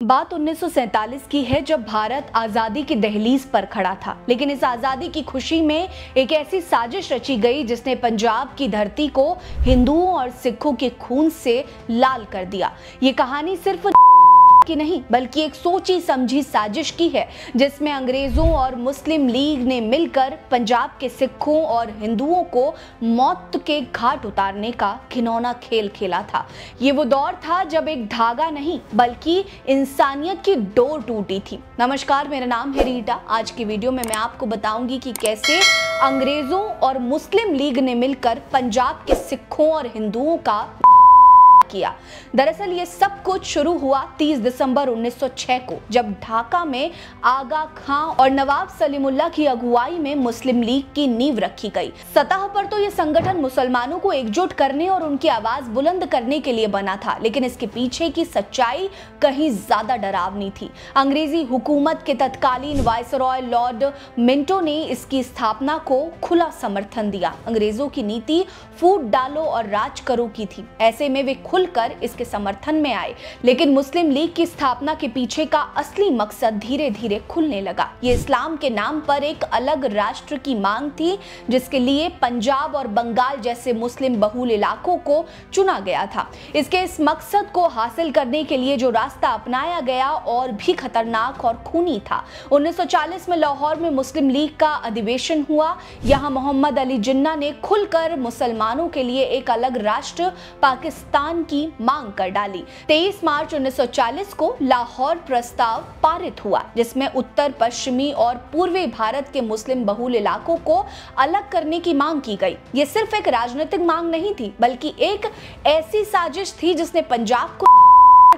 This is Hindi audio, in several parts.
बात 1947 की है, जब भारत आजादी की दहलीज पर खड़ा था। लेकिन इस आजादी की खुशी में एक ऐसी साजिश रची गई जिसने पंजाब की धरती को हिंदुओं और सिखों के खून से लाल कर दिया। ये कहानी सिर्फ की नहीं बल्कि एक सोची समझी साजिश की है, जिसमें अंग्रेजों और मुस्लिम लीग ने मिलकर पंजाब के सिखों और हिंदुओं को मौत के घाट उतारने का घिनौना खेल खेला था। ये वो दौर था जब एक धागा नहीं बल्कि इंसानियत की डोर टूटी थी। नमस्कार, मेरा नाम है रीटा। आज की वीडियो में मैं आपको बताऊंगी कि कैसे अंग्रेजों और मुस्लिम लीग ने मिलकर पंजाब के सिखों और हिंदुओं का किया। दरअसल ये सब कुछ शुरू हुआ 30 दिसंबर 1906 को, जब ढाका में आगा खां और नवाब सलीमुल्लाह की अगुवाई में मुस्लिम लीग की नींव रखी गई। सतह पर तो ये संगठन मुसलमानों को एकजुट करने और उनकी आवाज बुलंद करने के लिए बना था, लेकिन इसके पीछे की सच्चाई कहीं ज्यादा डरावनी थी। अंग्रेजी हुकूमत के तत्कालीन वायसरॉय लॉर्ड मिंटो ने इसकी स्थापना को खुला समर्थन दिया। अंग्रेजों की नीति फूट डालो और राज करो की थी। ऐसे में वे खुलकर इसके समर्थन में आए, लेकिन मुस्लिम लीग की स्थापना के पीछे का असली मकसद धीरे धीरे खुलने लगा। ये इस्लाम के नाम पर एक अलग राष्ट्र की मांग थी, जिसके लिए पंजाब और बंगाल जैसे मुस्लिम बहुल इलाकों को चुना गया था। इसके इस मकसद को हासिल करने के लिए जो रास्ता अपनाया गया और भी खतरनाक और खूनी था। 1940 में लाहौर में मुस्लिम लीग का अधिवेशन हुआ। यहाँ मोहम्मद अली जिन्ना ने खुलकर मुसलमानों के लिए एक अलग राष्ट्र पाकिस्तान की मांग कर डाली। 23 मार्च 1940 को लाहौर प्रस्ताव पारित हुआ, जिसमें उत्तर पश्चिमी और पूर्वी भारत के मुस्लिम बहुल इलाकों को अलग करने की मांग की गई। ये सिर्फ एक राजनीतिक मांग नहीं थी, बल्कि एक ऐसी साजिश थी जिसने पंजाब को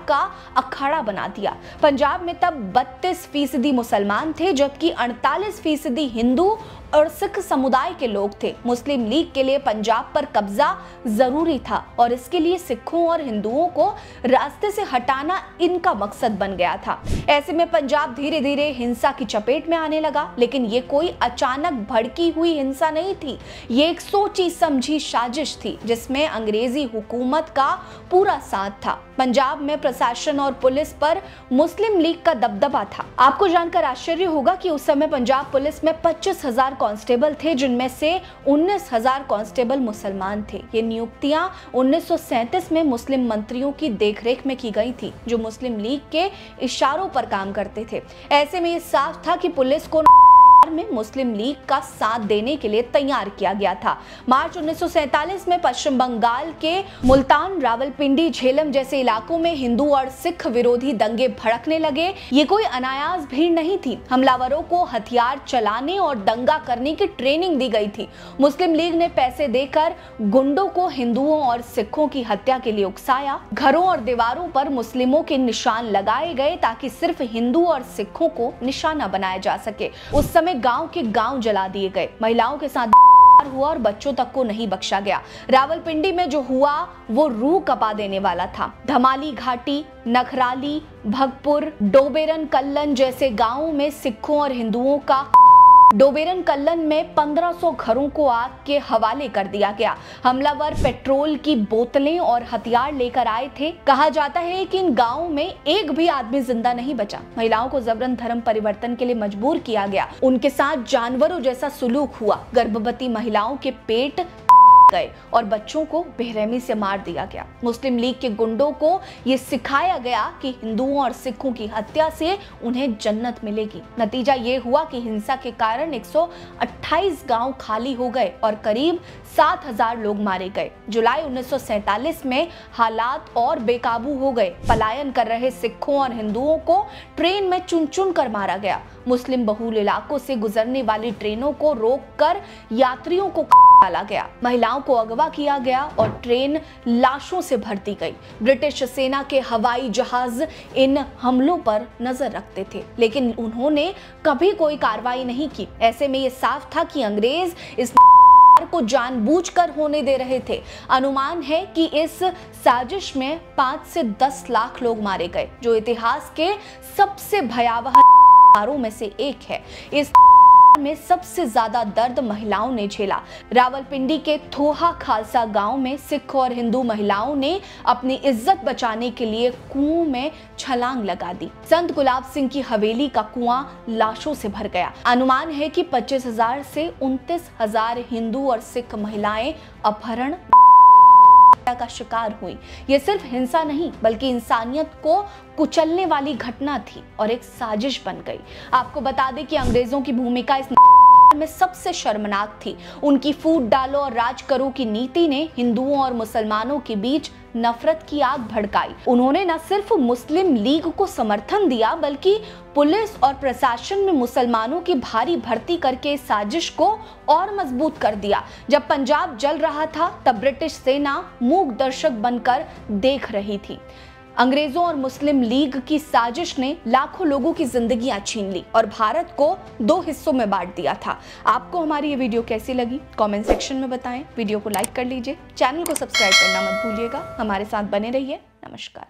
का अखाड़ा बना दिया। पंजाब में तब 32% मुसलमान थे, जबकि 48% हिंदू और सिख समुदाय के लोग थे। मुस्लिम लीग के लिए पंजाब पर कब्जा जरूरी था और इसके लिए सिखों और हिंदुओं को रास्ते से हटाना इनका मकसद बन गया था। ऐसे में पंजाब धीरे धीरे हिंसा की चपेट में आने लगा, लेकिन ये कोई अचानक भड़की हुई हिंसा नहीं थी। ये एक सोची समझी साजिश थी, जिसमें अंग्रेजी हुकूमत का पूरा साथ था। पंजाब में प्रशासन और पुलिस पर मुस्लिम लीग का दबदबा था। आपको जानकर आश्चर्य होगा कि उस समय पंजाब पुलिस में 25,000 कांस्टेबल थे, जिनमें से 19,000 कांस्टेबल मुसलमान थे। ये नियुक्तियां 1937 में मुस्लिम मंत्रियों की देखरेख में की गई थी, जो मुस्लिम लीग के इशारों पर काम करते थे। ऐसे में ये साफ था कि पुलिस को में मुस्लिम लीग का साथ देने के लिए तैयार किया गया था। मार्च 1947 में पश्चिम बंगाल के मुल्तान, रावलपिंडी, झेलम जैसे इलाकों में हिंदू और सिख विरोधी दंगे भड़कने लगे। ये कोई अनायास भीड़ नहीं थी। हमलावरों को हथियार चलाने और दंगा करने की ट्रेनिंग दी गई थी। मुस्लिम लीग ने पैसे देकर गुंडों को हिंदुओं और सिखों की हत्या के लिए उकसाया। घरों और दीवारों पर मुस्लिमों के निशान लगाए गए ताकि सिर्फ हिंदू और सिखों को निशाना बनाया जा सके। उस समय गांव के गांव जला दिए गए। महिलाओं के साथ हुआ और बच्चों तक को नहीं बख्शा गया। रावलपिंडी में जो हुआ वो रूह कपा देने वाला था। धमाली घाटी, नखराली, भगपुर, डोबेरन कल्लन जैसे गांवों में सिखों और हिंदुओं का डोबेरन कल्लन में 1500 घरों को आग के हवाले कर दिया गया। हमलावर पेट्रोल की बोतलें और हथियार लेकर आए थे। कहा जाता है कि इन गांवों में एक भी आदमी जिंदा नहीं बचा। महिलाओं को जबरन धर्म परिवर्तन के लिए मजबूर किया गया। उनके साथ जानवरों जैसा सुलूक हुआ। गर्भवती महिलाओं के पेट गए और बच्चों को बेरहमी से मार दिया गया। मुस्लिम लीग के गुंडों को ये सिखाया गया कि हिंदुओं और सिखों की हत्या से उन्हें जन्नत मिलेगी। नतीजा ये हुआ कि हिंसा के कारण 128 गांव खाली हो गए और करीब 7,000 लोग मारे गए। जुलाई 1947 में हालात और बेकाबू हो गए। पलायन कर रहे सिखों और हिंदुओं को ट्रेन में चुन चुन कर मारा गया। मुस्लिम बहुल इलाकों से गुजरने वाली ट्रेनों को रोककर यात्रियों को डाला गया। महिलाओं को अगवा किया गया और ट्रेन लाशों से भर दी गई। ब्रिटिश सेना के हवाई जहाज इन हमलों पर नजर रखते थे, लेकिन उन्होंने कभी कोई कार्रवाई नहीं की। ऐसे में ये साफ था कि अंग्रेज इस को जानबूझकर होने दे रहे थे। अनुमान है कि इस साजिश में 5 से 10 लाख लोग मारे गए, जो इतिहास के सबसे भयावह में से एक है। इस में सबसे ज्यादा दर्द महिलाओं ने झेला। रावलपिंडी के थोहा खालसा गांव में सिख और हिंदू महिलाओं ने अपनी इज्जत बचाने के लिए कुओं में छलांग लगा दी। संत गुलाब सिंह की हवेली का कुआं लाशों से भर गया। अनुमान है कि 25,000 से 29,000 हिंदू और सिख महिलाएं अपहरण का शिकार हुई। यह सिर्फ हिंसा नहीं बल्कि इंसानियत को कुचलने वाली घटना थी और एक साजिश बन गई। आपको बता दें कि अंग्रेजों की भूमिका इस में सबसे शर्मनाक थी। उनकी फूट डालो और राज करो की नीति ने हिंदुओं और मुसलमानों के बीच नफरत की आग भड़काई। उन्होंने न सिर्फ मुस्लिम लीग को समर्थन दिया बल्कि पुलिस और प्रशासन में मुसलमानों की भारी भर्ती करके इस साजिश को और मजबूत कर दिया। जब पंजाब जल रहा था तब ब्रिटिश सेना मूक दर्शक बनकर देख रही थी। अंग्रेजों और मुस्लिम लीग की साजिश ने लाखों लोगों की जिंदगियां छीन ली और भारत को 2 हिस्सों में बांट दिया था। आपको हमारी ये वीडियो कैसी लगी कमेंट सेक्शन में बताएं। वीडियो को लाइक कर लीजिए, चैनल को सब्सक्राइब करना मत भूलिएगा। हमारे साथ बने रहिए। नमस्कार।